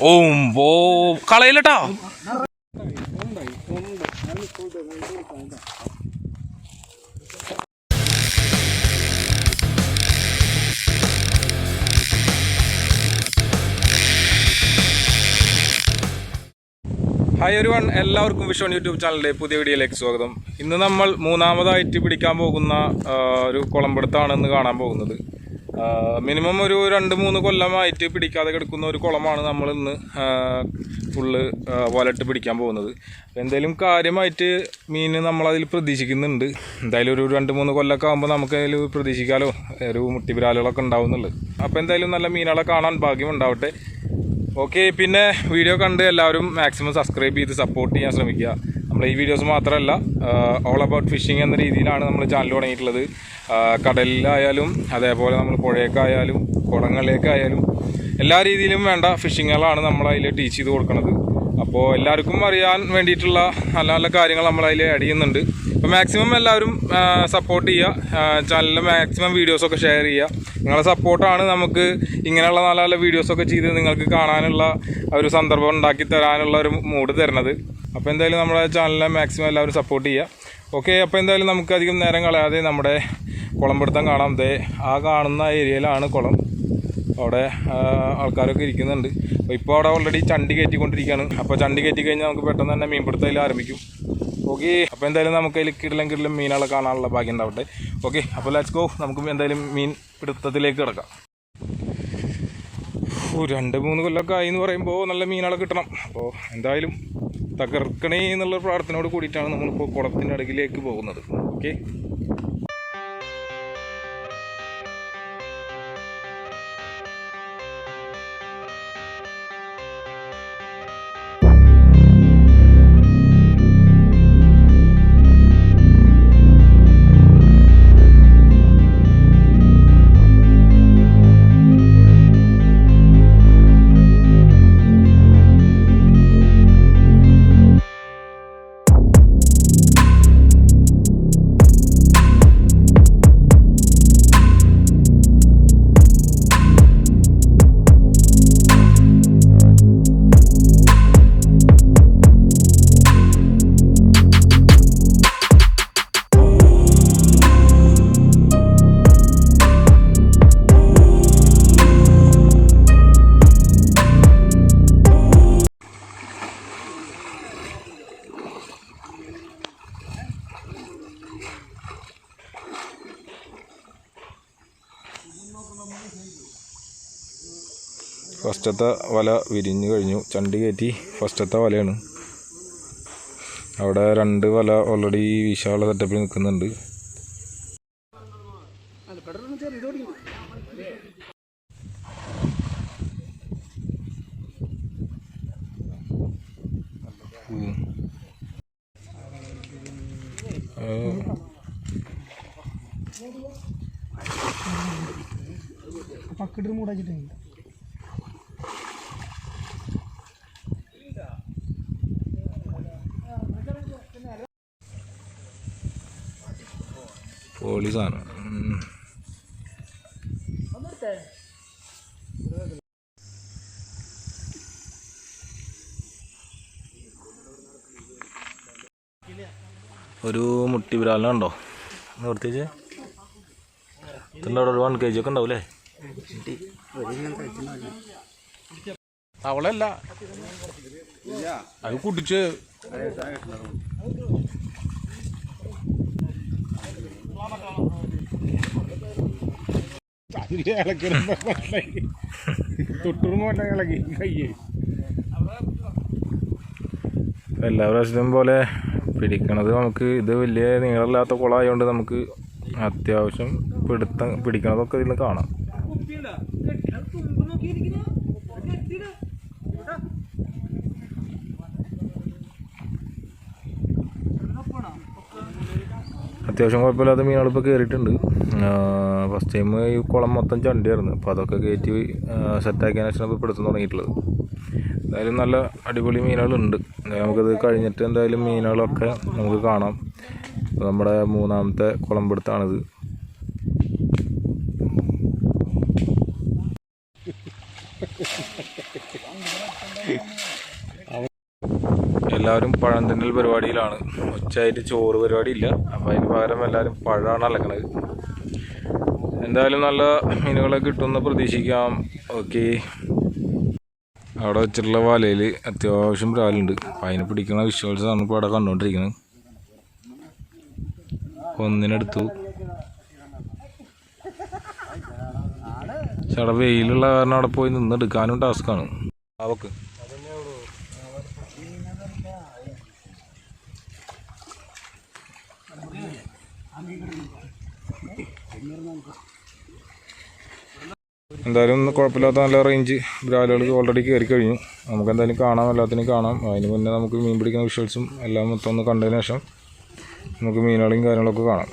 ഓ കളയില്ലട്ടോ. Hi everyone, എല്ലാവർക്കും wish YouTube ചാനലിൻ്റെ പുതിയ വീഡിയോയിലേക്ക് സ്വാഗതം. ഇന്ന് നമ്മൾ മൂന്നാമതായിട്ട് പിടിക്കാൻ പോകുന്ന ഒരു കുളമ്പെടുത്താണ് കാണാൻ പോകുന്നത്. മിനിമം ഒരു 2-3 കൊല്ലമായിട്ട് പിടിക്കാതെ കിടക്കുന്ന ഒരു കുളമാണ് നമ്മൾ ഇന്ന് ഫുള്ള് വലട്ട് പിടിക്കാൻ പോകുന്നത്. എന്തെങ്കിലും കാര്യമായിട്ട് മീൻ നമ്മളതിൽ പ്രതീക്ഷിക്കുന്നുണ്ട്. എന്തായാലും ഒരു 2-3 കൊല്ലമൊക്കെ ആകുമ്പോൾ നമുക്ക് അതിൽ പ്രതീക്ഷിക്കാമല്ലോ, ഒരു മുട്ടിവിരാലുകളൊക്കെ ഉണ്ടാവുന്നുള്ളത്. അപ്പോൾ എന്തായാലും നല്ല മീനുകളെ കാണാൻ ഭാഗ്യം ഉണ്ടാവട്ടെ. ഓക്കെ, പിന്നെ വീഡിയോ കണ്ട് എല്ലാവരും മാക്സിമം സബ്സ്ക്രൈബ് ചെയ്ത് സപ്പോർട്ട് ചെയ്യാൻ ശ്രമിക്കുക. നമ്മൾ ഈ വീഡിയോസ് മാത്രമല്ല, ഓൾ അബൌട്ട് ഫിഷിംഗ് എന്ന രീതിയിലാണ് നമ്മൾ ചാനൽ തുടങ്ങിയിട്ടുള്ളത്. കടലിലായാലും അതേപോലെ നമ്മൾ പുഴയൊക്കെയായാലും കുളങ്ങളിലേക്കായാലും എല്ലാ രീതിയിലും വേണ്ട ഫിഷിങ്ങുകളാണ് നമ്മളതിൽ ടീച്ച് ചെയ്ത് കൊടുക്കുന്നത്. അപ്പോൾ എല്ലാവർക്കും അറിയാൻ വേണ്ടിയിട്ടുള്ള നല്ല നല്ല കാര്യങ്ങൾ നമ്മളതിൽ ആഡ് ചെയ്യുന്നുണ്ട്. അപ്പോൾ മാക്സിമം എല്ലാവരും സപ്പോർട്ട് ചെയ്യുക, ചാനലിൽ മാക്സിമം വീഡിയോസൊക്കെ ഷെയർ ചെയ്യുക. നിങ്ങളുടെ സപ്പോർട്ടാണ് നമുക്ക് ഇങ്ങനെയുള്ള നല്ല നല്ല വീഡിയോസൊക്കെ ചെയ്ത് നിങ്ങൾക്ക് കാണാനുള്ള ഒരു സന്ദർഭം ഉണ്ടാക്കി തരാനുള്ള ഒരു മൂഡ് തരുന്നത്. അപ്പോൾ എന്തായാലും നമ്മുടെ ചാനലിനെ മാക്സിമം എല്ലാവരും സപ്പോർട്ട് ചെയ്യുക. ഓക്കെ, അപ്പോൾ എന്തായാലും നമുക്ക് അധികം നേരം കളയാതെ നമ്മുടെ കുളംപിടുത്തം കാണാം. ആ കാണുന്ന ഏരിയയിലാണ് കുളം. അവിടെ ആൾക്കാരൊക്കെ ഇരിക്കുന്നുണ്ട്. അപ്പോൾ ഇപ്പോൾ അവിടെ ഓൾറെഡി ചണ്ടി കയറ്റിക്കൊണ്ടിരിക്കുകയാണ്. അപ്പോൾ ചണ്ടി കയറ്റി കഴിഞ്ഞാൽ നമുക്ക് പെട്ടെന്ന് തന്നെ മീൻപിടുത്തം ആരംഭിക്കും. ഓക്കെ, അപ്പോൾ എന്തായാലും നമുക്ക് അതിൽ കിടലും മീനുകളെ കാണാനുള്ള ഭാഗ്യം ഉണ്ടാവട്ടെ. ഓക്കെ, അപ്പോൾ ലെറ്റ്സ് ഗോ. നമുക്ക് എന്തായാലും മീൻ പിടുത്തത്തിലേക്ക് കിടക്കാം. 2-3 കൊല്ലമൊക്കെ ആയി എന്ന് പറയുമ്പോൾ നല്ല മീനുകളെ കിട്ടണം. അപ്പോൾ എന്തായാലും തകർക്കണേ എന്നുള്ള പ്രാർത്ഥനയോട് കൂടിയിട്ടാണ് നമ്മളിപ്പോൾ കുളത്തിൻ്റെ അടുക്കിലേക്ക് പോകുന്നത്. ഓക്കെ, ഫസ്റ്റത്തെ വല വിരിഞ്ഞു കഴിഞ്ഞു. ചണ്ടി കയറ്റി ഫസ്റ്റത്തെ വലയാണ്. അവിടെ 2 വല ഓൾറെഡി വിശാല സെറ്റപ്പിൽ നിൽക്കുന്നുണ്ട്. പക്കട്ട് മൂടാച്ചിട്ടുണ്ട്. പോളി സാധനം. ഒരു മുട്ടി വിരാലുണ്ടോ നിർത്തിച്ച് അവിടെ 1 kg ഒക്കെ ഉണ്ടാവൂലേ? അവളല്ല, അത് കുടിച്ച് എല്ലാ പ്രാവശ്യവും പോലെ പിടിക്കണത് നമുക്ക് ഇത് വലിയ നീളമില്ലാത്ത കുളമായതുകൊണ്ട് നമുക്ക് അത്യാവശ്യം പിടിക്കണതൊക്കെ ഇതിൽ കാണാം. അത്യാവശ്യം കുഴപ്പമില്ലാത്ത മീനുകളിപ്പോൾ കയറിയിട്ടുണ്ട്. ഫസ്റ്റ് ടൈം ഈ കുളം മൊത്തം ചണ്ടിയായിരുന്നു. അപ്പോൾ അതൊക്കെ കയറ്റി സെറ്റാക്കിയതിനു ശേഷം ഇപ്പോൾ പിടുത്തം തുടങ്ങിയിട്ടുള്ളത്. എന്തായാലും നല്ല അടിപൊളി മീനുകളുണ്ട്. എന്തായാലും നമുക്കത് കഴിഞ്ഞിട്ട് എന്തായാലും മീനുകളൊക്കെ നമുക്ക് കാണാം. നമ്മുടെ 3ാമത്തെ കുളംപിടുത്താണിത്. എല്ലാവരും പഴം തിന്നൽ പരിപാടിയിലാണ്. ഉച്ചയായിട്ട് ചോറ് പരിപാടി ഇല്ല. അപ്പോൾ അതിന് പകരം എല്ലാവരും പഴമാണ് അലക്കണത്. എന്തായാലും നല്ല മീനുകളെ കിട്ടുമെന്ന് പ്രതീക്ഷിക്കാം. ഓക്കെ, അവിടെ വെച്ചിട്ടുള്ള വലയിൽ അത്യാവശ്യം ബ്രാലുണ്ട്. അപ്പം അതിനെ പിടിക്കുന്ന വിഷ്വൽസാണ് ഇപ്പോൾ അവിടെ കണ്ടുകൊണ്ടിരിക്കുന്നത്. ഒന്നിനെടുത്തു. പക്ഷെ അവിടെ വെയിലുള്ള കാരണം അവിടെ പോയി നിന്നെടുക്കാനും ടാസ്ക്കാണ്. അവക്ക് എന്തായാലും കുഴപ്പമില്ലാത്ത നല്ല റേഞ്ച് ബ്രാലുകൾ ഓൾറെഡി കയറി കഴിഞ്ഞു. നമുക്ക് എന്തായാലും കാണാം, എല്ലാത്തിനും കാണാം. അതിന് മുന്നേ നമുക്ക് മീൻ പിടിക്കുന്ന വിഷ്വൽസും എല്ലാം മൊത്തം ഒന്ന് കണ്ടതിന് ശേഷം നമുക്ക് മീനുകളെയും കാര്യങ്ങളൊക്കെ കാണാം.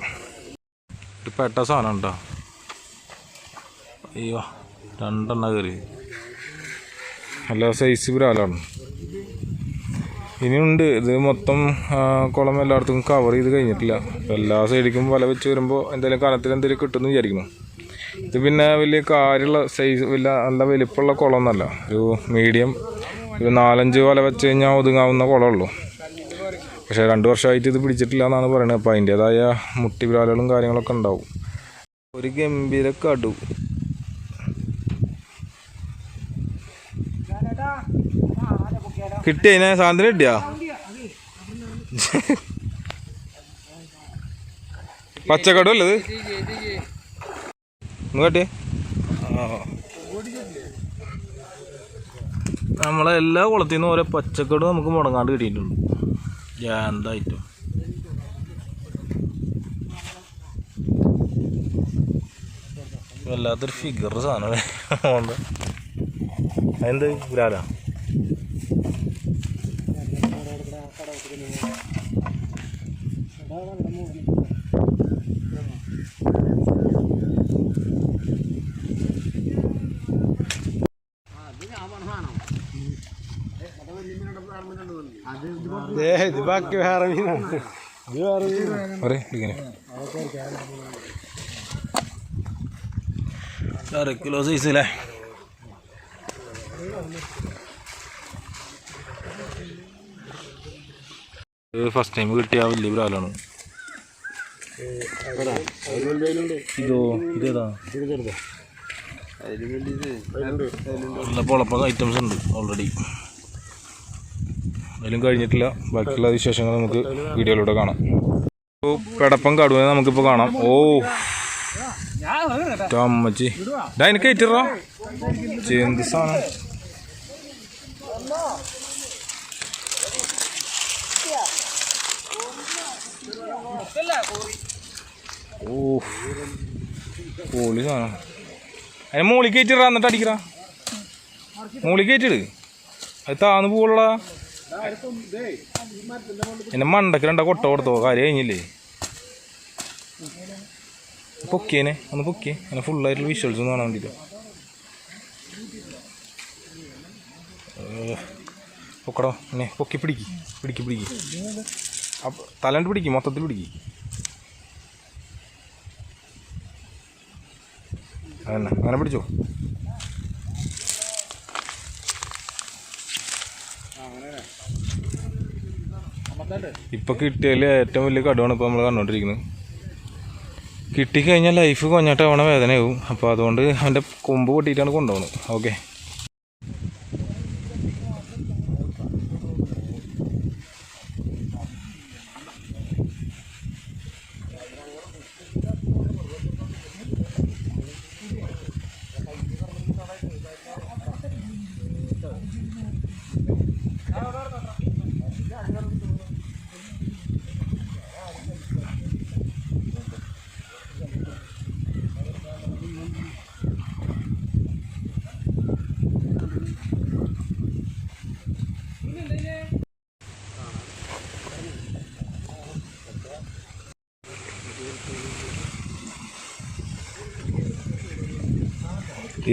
ഒരു പെട്ട സാധനം കേട്ടോ. അയ്യോ, 2 എണ്ണം കയറി. നല്ല സൈസ് ബ്രാലാണ്. ഇനിയുണ്ട്. ഇത് മൊത്തം കുളം എല്ലായിടത്തും കവർ ചെയ്ത് കഴിഞ്ഞിട്ടില്ല. എല്ലാ സൈഡിലേക്കും വല വെച്ച് വരുമ്പോൾ എന്തെങ്കിലും കനത്തിൽ എന്തെങ്കിലും കിട്ടുമെന്ന് വിചാരിക്കുന്നു. ഇത് പിന്നെ വലിയ കാര്യമുള്ള സൈസ്, വലിയ നല്ല വലിപ്പമുള്ള കുളമൊന്നുമല്ല. ഒരു മീഡിയം, ഒരു 4-5 വല വെച്ച് കഴിഞ്ഞാൽ ഒതുങ്ങാവുന്ന കുളമുള്ളൂ. പക്ഷേ 2 വർഷമായിട്ട് ഇത് പിടിച്ചിട്ടില്ല എന്നാണ് പറയുന്നത്. അപ്പോൾ അതിൻ്റേതായ മുട്ടി ബ്രാലുകളും കാര്യങ്ങളൊക്കെ ഉണ്ടാവും. ഒരു ഗംഭീര കടു. കിട്ടിയതിനെ സാധനം കിട്ടിയാ? പച്ചക്കടു അല്ലത് കേട്ടിയേ. നമ്മളെ എല്ലാ കുളത്തിൽ നിന്നും ഓരോ പച്ചക്കടു നമുക്ക് മുടങ്ങാണ്ട് കിട്ടിയിട്ടുണ്ട്. എന്തായിട്ടും വല്ലാത്തൊരു ഫിഗർ സാധനം. എന്ത് ബ്രാലാ? ഇത് ബാക്കി വേറെ മീനാണ്. ഇത് വേറെ മീനാണ്. 1/2 കിലോ സൈസില്ലേ? ഫസ്റ്റ് ടൈം കിട്ടിയ വലിയ ബ്രാലാണ്. ഇതേതാ? നല്ല പൊളപ്പ ഐറ്റംസ് ഉണ്ട് ഓൾറെഡി. അതിലും കഴിഞ്ഞിട്ടില്ല. ബാക്കിയുള്ള വിശേഷങ്ങൾ നമുക്ക് വീഡിയോയിലൂടെ കാണാം. പെടപ്പം കടുവനെ നമുക്കിപ്പോൾ കാണാം. ഓ അമ്മച്ചി, എനിക്ക് ഏറ്റിറോ എന്ത് സാധനം. ഓ പൊളി സാധനം. അതിനെ മോളി കയറ്റിടാ, എന്നിട്ട് അടിക്കടാ. മോളി കയറ്റിട്, അത് താന്ന് പോലുള്ള. എന്നെ മണ്ടക്ക് 2 കൊട്ട കൊടുത്തോ, കാര്യം കഴിഞ്ഞില്ലേ? പൊക്കിയേനെ ഒന്ന് പൊക്കിയേ, അങ്ങനെ ഫുള്ളായിട്ടുള്ള വിഷ്വൽസ് ഒന്ന് കാണാൻ വേണ്ടിയിട്ട്. പൊക്കടോ, എന്നെ പൊക്കി പിടിക്ക്. അപ്പം തലണ്ട് പിടിക്കും, മൊത്തത്തിൽ പിടിക്കും. അതന്നെ, അങ്ങനെ പിടിച്ചോ. ഇപ്പൊ കിട്ടിയതിൽ ഏറ്റവും വലിയ കടുവാണ് ഇപ്പൊ നമ്മൾ കണ്ടോണ്ടിരിക്കുന്നത്. കിട്ടിക്കഴിഞ്ഞാൽ ലൈഫ് കൊഞ്ഞാട്ടവണ വേദനയാവും. അപ്പോൾ അതുകൊണ്ട് അവൻ്റെ കൊമ്പ് പൊട്ടിയിട്ടാണ് കൊണ്ടുപോകുന്നത്. ഓക്കെ,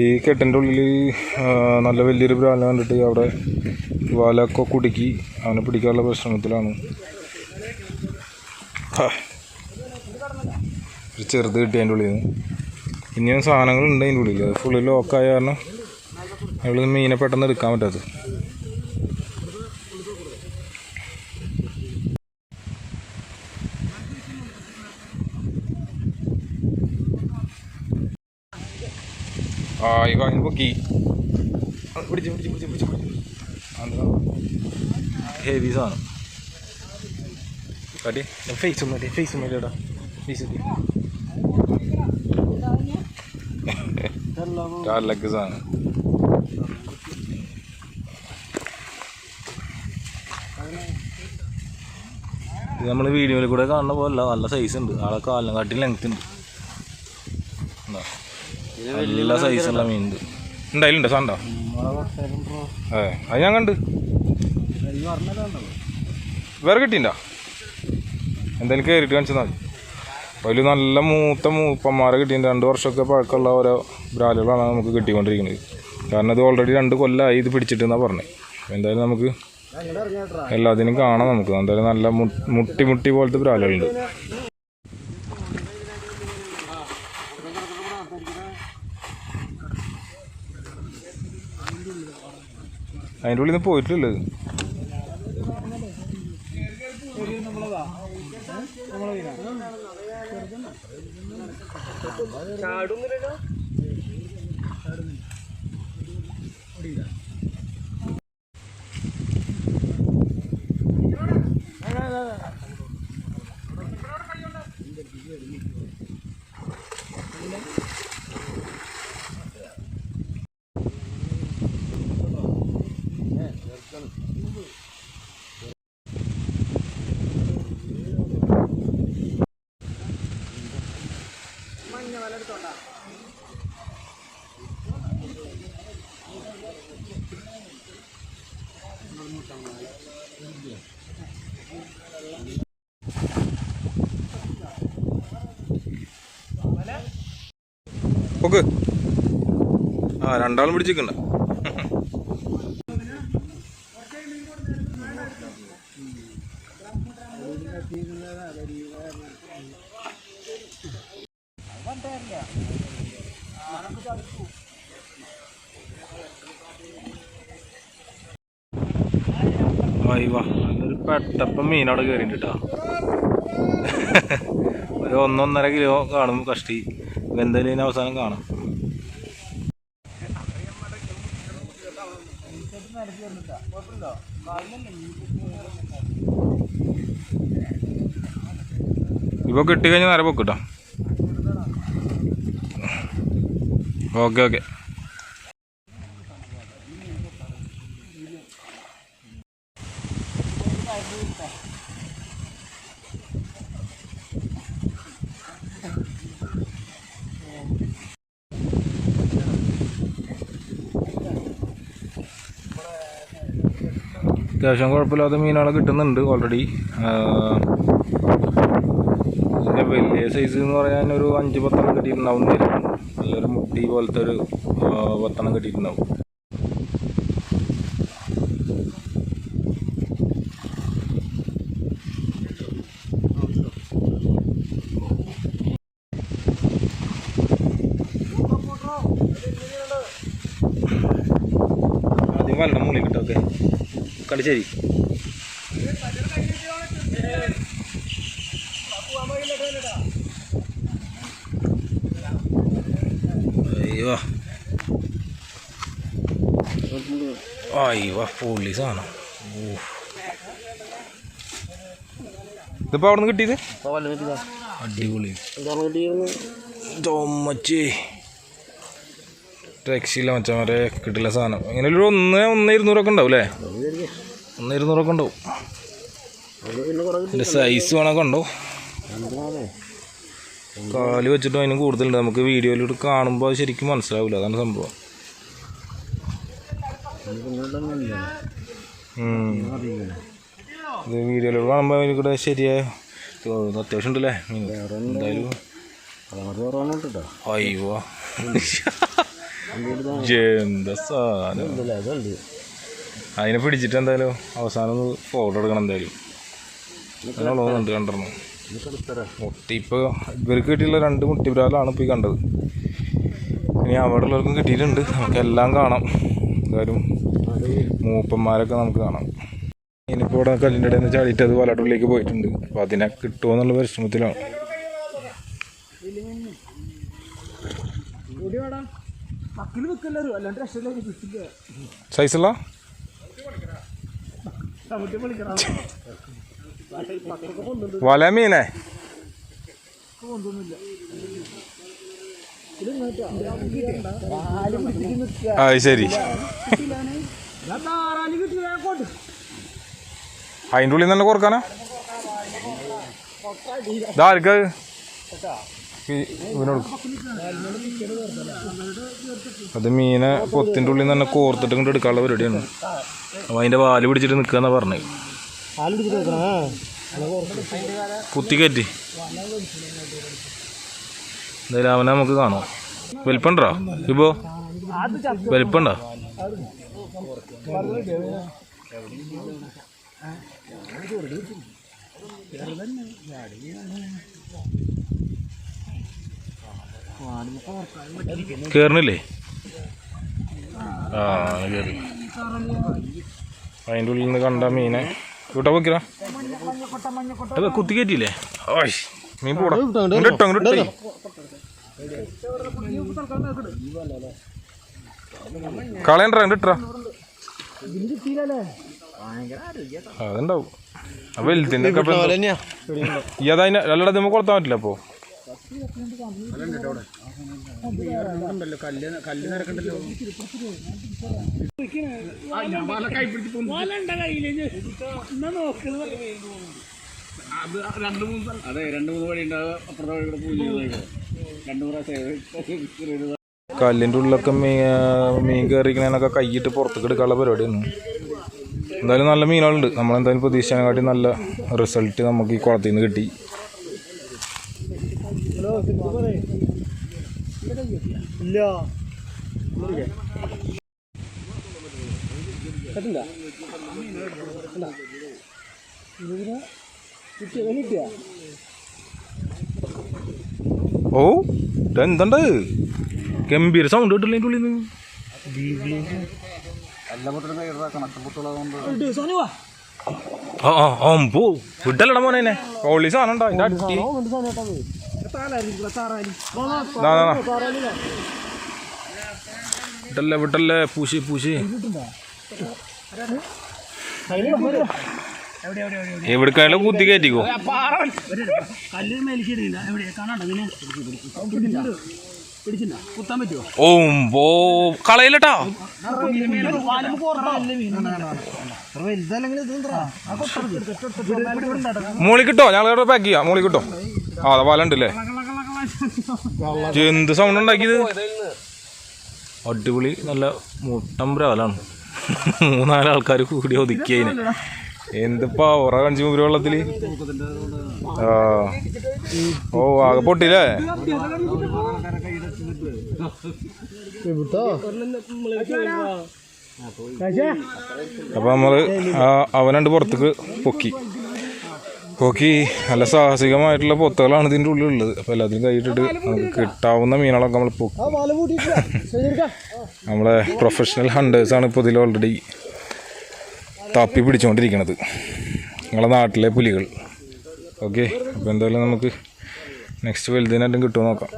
ഈ കെട്ടിൻ്റെ ഉള്ളിൽ നല്ല വലിയൊരു ബ്രാലിനെ കണ്ടിട്ട് അവിടെ വാലൊക്കെ കുടുക്കി അവനെ പിടിക്കാനുള്ള പരിശ്രമത്തിലാണ്. ഒരു ചെറുത് കിട്ടി അതിൻ്റെ ഉള്ളിൽ നിന്ന്. ഇനിയും സാധനങ്ങളുണ്ട് അതിൻ്റെ ഉള്ളിൽ. അത് ഫുള്ള് ലോക്കായ കാരണം അവിടെ മീനെ പെട്ടെന്ന് എടുക്കാൻ പറ്റാത്തത്. ആയി വാങ്ങി പൊക്കി പിടിച്ച് ഹെവി സാധനം കാട്ടി ഫേസ് മതിടാ ഫേസ് കാലിലൊക്കെ സാധനം ഇത് നമ്മൾ വീഡിയോയിൽ കൂടെ കാണുന്ന പോലെ നല്ല സൈസ് ഉണ്ട് ആളെ കാലിനെ കാട്ടി ലെങ്ത് ഉണ്ട് നല്ല സൈസുള്ള മീൻ ഉണ്ട് ഉണ്ടായിലുണ്ടോ സാധനം അതെ അത് ഞാൻ കണ്ട് വേറെ കിട്ടിയിട്ടുണ്ടോ എന്തായാലും കയറിയിട്ട് കാണിച്ചാൽ മതി അതിൽ നല്ല മൂപ്പന്മാരെ കിട്ടിയിട്ടുണ്ട് 2 വർഷമൊക്കെ പഴക്കമുള്ള ഓരോ ബ്രാലുകളാണ് നമുക്ക് കിട്ടിക്കൊണ്ടിരിക്കുന്നത് കാരണം ഇത് ഓൾറെഡി 2 കൊല്ലമായി ഇത് പിടിച്ചിട്ടെന്നാണ് പറഞ്ഞത് അപ്പോൾ എന്തായാലും നമുക്ക് എല്ലാത്തിനും കാണാം നമുക്ക് എന്തായാലും നല്ല മുട്ടി പോലത്തെ ബ്രാലുകളുണ്ട് അതിൻ്റെ ഉള്ളിൽ നിന്ന് പോയിട്ടില്ലത് ഓക്കെ ആ 2 ആളും പിടിച്ചിക്കണ്ട നല്ലൊരു പെട്ടപ്പം മീൻ അവിടെ കയറിയിട്ട് കേട്ടോ ഒരു 1-1.5 കിലോ കാണും കഷ്ടി എന്തായാലും അവസാനം കാണാം ഇപ്പോൾ കിട്ടിക്കഴിഞ്ഞാൽ നേരെ പൊക്കിട്ടോ ഓക്കെ അത്യാവശ്യം കുഴപ്പമില്ലാത്ത മീനുകളെ കിട്ടുന്നുണ്ട് ഓൾറെഡി പിന്നെ വലിയ സൈസ് എന്ന് പറയാൻ ഒരു 5-10 കിട്ടിയിട്ടുണ്ടാവും നല്ലൊരു മുട്ടി പോലത്തെ ഒരു 10 കിട്ടിയിട്ടുണ്ടാവും ആദ്യം വരണം മൂളി കിട്ടും ഓക്കെ കളിച്ചേരി അയ്യോ പൊള്ളി സാധനം ഇതിപ്പോ അവിടെ നിന്ന് കിട്ടിയത് അടിപൊളി ചുമച്ചേ രക്ഷയില്ല മച്ചമാരെ കിട്ടില്ല സാധനം ഇങ്ങനെ ഒരു 1-200 ഉണ്ടാവും അല്ലേ 1-200 ഉണ്ടാവും ഇതിൻ്റെ സൈസ് വേണമൊക്കെ ഉണ്ടോ കാല് വെച്ചിട്ടും അതിന് കൂടുതലുണ്ട് നമുക്ക് വീഡിയോയിലൂടെ കാണുമ്പോൾ അത് ശരിക്കും മനസ്സിലാവില്ല അതാണ് സംഭവം ഇത് വീഡിയോയിലൂടെ കാണുമ്പോൾ അതിലൂടെ ശരിയായ അത്യാവശ്യം ഉണ്ടല്ലേ എന്തായാലും അയ്യോ എന്താ സാധനം അതിനെ പിടിച്ചിട്ട് എന്തായാലും അവസാനം ഒന്ന് ഫോട്ടോ എടുക്കണം എന്തായാലും അങ്ങനെയുള്ളതുണ്ട് കണ്ടിരുന്നു മുട്ടി ഇപ്പോൾ ഇവർക്ക് കിട്ടിയുള്ള 2 മുട്ടിബ്രാലാണ് ഇപ്പോൾ ഈ കണ്ടത് ഇനി അവിടെ ഉള്ളവർക്കും കിട്ടിയിട്ടുണ്ട് നമുക്കെല്ലാം കാണാം എന്തായാലും മൂപ്പന്മാരൊക്കെ നമുക്ക് കാണാം ഇനിയിപ്പോൾ ഇവിടെ കല്ലിൻ്റെ ഇടയിൽ നിന്ന് ചാടിയിട്ട് അത് വലട്ടുള്ളിലേക്ക് പോയിട്ടുണ്ട് അപ്പോൾ അതിനെ കിട്ടുമോ എന്നുള്ള പരിശ്രമത്തിലാണ് സൈസുള്ള വല മീനെ അത് ശരി. അതിൻ്റെ ഉള്ളിൽ തന്നെ കുറക്കാനാ ഇതാർക്കാ അത് മീനെ പൊത്തിൻ്റെ ഉള്ളിൽ നിന്ന് തന്നെ കോർത്തിട്ട് ഇങ്ങോട്ട് എടുക്കാനുള്ള പരിപാടിയാണ്. അപ്പോൾ അതിൻ്റെ വാല് പിടിച്ചിട്ട് നിൽക്കുക പറഞ്ഞത്. കുത്തി കയറ്റി എന്തായാലും അവനെ നമുക്ക് കാണാം. വലിപ്പുണ്ടോ ഇപ്പോ? വലിപ്പുണ്ടോ? കേറണില്ലേ? ആ കയറി. അതിൻ്റെ ഉള്ളിൽ നിന്ന് കണ്ട മീനെ കൂട്ടാ പോക്കിറ കുത്തി കയറ്റിയില്ലേ? ഓയ് മീൻ പോടാ ഇട്ടോ ഇങ്ങോട്ട് ഇട്ടോ. കളയണ്ട ഇട്ടാ അതുണ്ടാവും. അപ്പൊ വലുതിന്റെ ഈ അതതിനെ അല്ലാതെ നമുക്ക് കൊടുത്താൻ പറ്റില്ല. അപ്പോ കല്ലിൻ്റെ ഉള്ളിലൊക്കെ മീൻ കയറിക്കണേനൊക്കെ കൈയിട്ട് പുറത്തേക്ക് എടുക്കാനുള്ള പരിപാടിയാണ്. എന്തായാലും നല്ല മീനുകളുണ്ട്. നമ്മളെന്തായാലും പ്രതീക്ഷിച്ചതിനെക്കാട്ടി നല്ല റിസൾട്ട് നമുക്ക് ഈ കുളത്തിൽ നിന്ന് കിട്ടി. ഓ എന്തുണ്ട് ഗംഭീര സൗണ്ട് കിട്ടില്ല അതിൻ്റെ ഉള്ളിൽ നിന്ന്. പോ വിട്ടല്ലട മോനെ ഓളി സാധനം ഉണ്ടോ അതിൻ്റെ അടുത്ത്? വിട്ടല്ലേ വിട്ടല്ലേ പൂശി പൂശി. എവിടേക്കായാലും കുത്തി കയറ്റിക്കോ. ഓ കളയില്ലട്ടാ. മോളി കിട്ടോ? ഞങ്ങളിവിടെ പാക്ക് ചെയ്യാം. മോളി കിട്ടോ? ആ വല ഉണ്ടല്ലേ. എന്ത് സൗണ്ട് ഉണ്ടാക്കിയത്? അടിപൊളി നല്ല മുട്ടമ്പര വലാണ്. 3-4 ആൾക്കാർ കൂടി ഒതുക്കിയതിന് എന്തിപ്പാ ഉറ കാണിച്ചു മൂപ്പര് വെള്ളത്തില്. ഓ ആകെ പൊട്ടില്ലേ? അപ്പൊ നമ്മള് അവനുണ്ട് പുറത്തേക്ക് പൊക്കി നല്ല സാഹസികമായിട്ടുള്ള പൊത്തുകളാണ് ഇതിൻ്റെ ഉള്ളിലുള്ളത്. അപ്പോൾ എല്ലാത്തിനും കൈയിട്ടിട്ട് നമുക്ക് കിട്ടാവുന്ന മീനുകളൊക്കെ നമ്മൾ പൊക്കി. നമ്മളെ പ്രൊഫഷണൽ ഹണ്ടേഴ്സാണ് ഇപ്പോൾ ഇതിൽ ഓൾറെഡി തപ്പി പിടിച്ചുകൊണ്ടിരിക്കുന്നത്, നിങ്ങളെ നാട്ടിലെ പുലികൾ. ഓക്കെ, അപ്പോൾ എന്തായാലും നമുക്ക് നെക്സ്റ്റ് വലുതിനായിട്ടും കിട്ടുമോ നോക്കാം.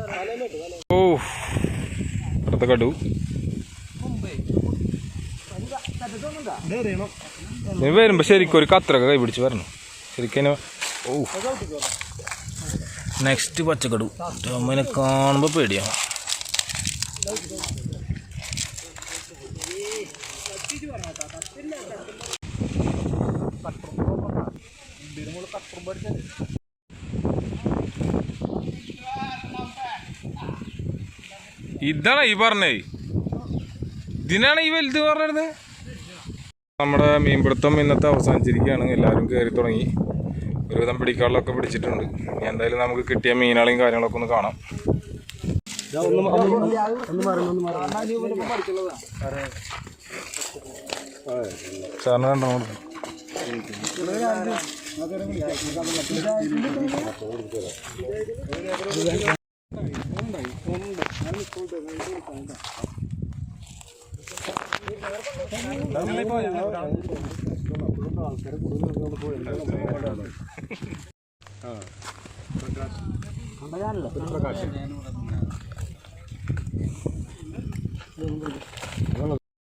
ഓ അടുത്ത കടു നീ വരുമ്പോൾ ശരിക്കും ഒരു കത്രൊക്കെ കൈ പിടിച്ച് വരണം ശരിക്കും. ഓ നെക്സ്റ്റ് പച്ചക്കടു അമ്മനെ കാണുമ്പോൾ പേടിയാണ്. ഇതാണ് ഈ പറഞ്ഞേ, ഇതിനാണ് ഈ വലുത് പറഞ്ഞത്. നമ്മുടെ മീൻപിടുത്തം ഇന്നത്തെ അവസാനിച്ചിരിക്കുകയാണ്. എല്ലാവരും കയറി തുടങ്ങി, ഒരുവിധം പിടിക്കാളൊക്കെ പിടിച്ചിട്ടുണ്ട്. എന്തായാലും നമുക്ക് കിട്ടിയ മീനുകളെയും കാര്യങ്ങളൊക്കെ ഒന്ന് കാണാം. സാറിന് കണ്ടോ?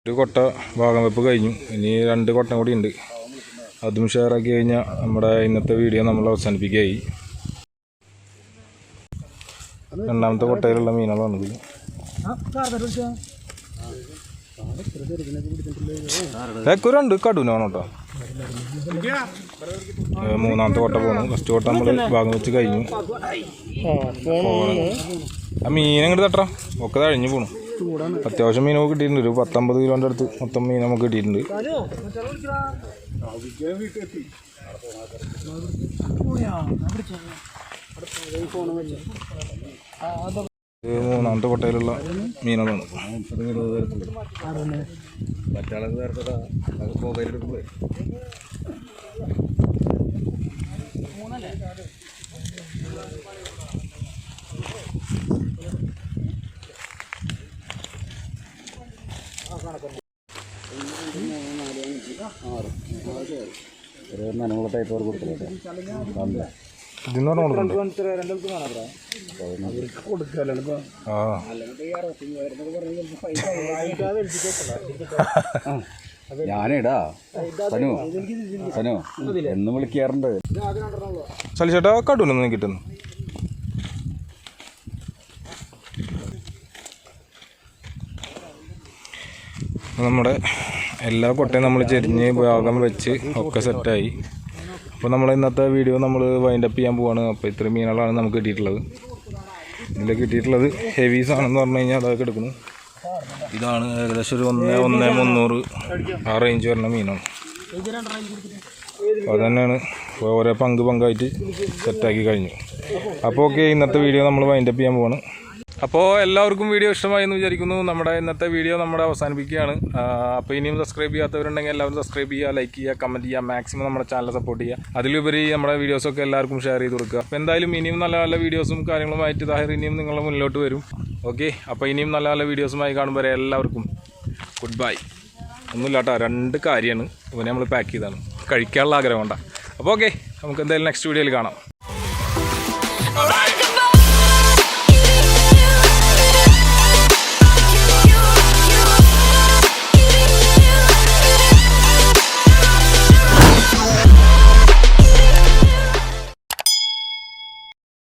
ഒരു കൊട്ട ഭാഗം വെപ്പ് കഴിഞ്ഞു. ഇനി 2 കൊട്ടം കൂടി ഉണ്ട്. അതും ഷെയറാക്കി കഴിഞ്ഞാൽ നമ്മുടെ ഇന്നത്തെ വീഡിയോ നമ്മൾ അവസാനിപ്പിക്കുകയായി. രണ്ടാമത്തെ കൊട്ടയിലുള്ള മീനുകളാണിത്. രണ്ട് കടുനാണ് കേട്ടോ. മൂന്നാമത്തെ കൊട്ട പോകണം. ഫസ്റ്റ് കൊട്ട നമ്മൾ ഭാഗം വെച്ച് കഴിഞ്ഞു. ആ മീൻ അങ്ങോട്ട് തട്ടാ ഒക്കെ തഴിഞ്ഞു പോണു. അത്യാവശ്യം മീനൊക്കെ കിട്ടിയിട്ടുണ്ട്. ഒരു 19 കിലോൻ്റെ അടുത്ത് മൊത്തം മീൻ നമുക്ക് കിട്ടിയിട്ടുണ്ട്. മൂന്നാമത്തെ കൊട്ടയിലുള്ള മീനുകളാണ്. ഇതിന്ന് ഞാനേടാ സനു സനു എന്നും വിളിക്കാറുണ്ട്. സലിച്ചേട്ടാ കടൂനൊന്നും കിട്ടുന്നു. നമ്മുടെ എല്ലാ കൊട്ടയും നമ്മൾ ചെരിഞ്ഞ് ഭാഗം വെച്ച് ഒക്കെ സെറ്റായി. അപ്പോൾ നമ്മൾ ഇന്നത്തെ വീഡിയോ നമ്മൾ വൈൻഡപ്പ് ചെയ്യാൻ പോവാണ്. അപ്പോൾ ഇത്രയും മീനുകളാണ് നമുക്ക് കിട്ടിയിട്ടുള്ളത്. ഇതിൽ കിട്ടിയിട്ടുള്ളത് ഹെവീസ് ആണെന്ന് പറഞ്ഞു കഴിഞ്ഞാൽ അതൊക്കെ എടുക്കുന്നു. ഇതാണ് ഏകദേശം ഒരു 1,300 ആ റേഞ്ച് വരുന്ന മീനാണ്. അപ്പോൾ അതുതന്നെയാണ് ഓരോ പങ്കായിട്ട് സെറ്റാക്കി കഴിഞ്ഞു. അപ്പോൾ ഓക്കെ, ഇന്നത്തെ വീഡിയോ നമ്മൾ വൈൻഡപ്പ് ചെയ്യാൻ പോവാണ്. അപ്പോൾ എല്ലാവർക്കും വീഡിയോ ഇഷ്ടമായി എന്ന് വിചാരിക്കുന്നു. നമ്മുടെ ഇന്നത്തെ വീഡിയോ നമ്മുടെ അവസാനിപ്പിക്കുകയാണ്. അപ്പോൾ ഇനിയും സബ്സ്ക്രൈബ് ചെയ്യാത്തവരുണ്ടെങ്കിൽ എല്ലാവരും സബ്സ്ക്രൈബ് ചെയ്യുക, ലൈക്ക് ചെയ്യുക, കമൻറ്റ് ചെയ്യുക, മാക്സിമം നമ്മുടെ ചാനൽ സപ്പോർട്ട് ചെയ്യുക. അതിലുപരി നമ്മുടെ വീഡിയോസൊക്കെ എല്ലാവർക്കും ഷെയർ ചെയ്ത് കൊടുക്കുക. അപ്പോൾ എന്തായാലും ഇനിയും നല്ല നല്ല വീഡിയോസും കാര്യങ്ങളുമായിട്ട് താഹിർ ഇനിയും നിങ്ങളുടെ മുന്നിലോട്ട് വരും. ഓക്കെ, അപ്പോൾ ഇനിയും നല്ല നല്ല വീഡിയോസുമായി കാണുമ്പോൾ എല്ലാവർക്കും ഗുഡ് ബൈ. ഒന്നുമില്ല കേട്ടോ, 2 കാര്യമാണ് ഇവനെ നമ്മൾ പാക്ക് ചെയ്താണ്. കഴിക്കാനുള്ള ആഗ്രഹം കൊണ്ടാണ്. അപ്പോൾ ഓക്കെ, നമുക്ക് എന്തായാലും നെക്സ്റ്റ് വീഡിയോയിൽ കാണാം.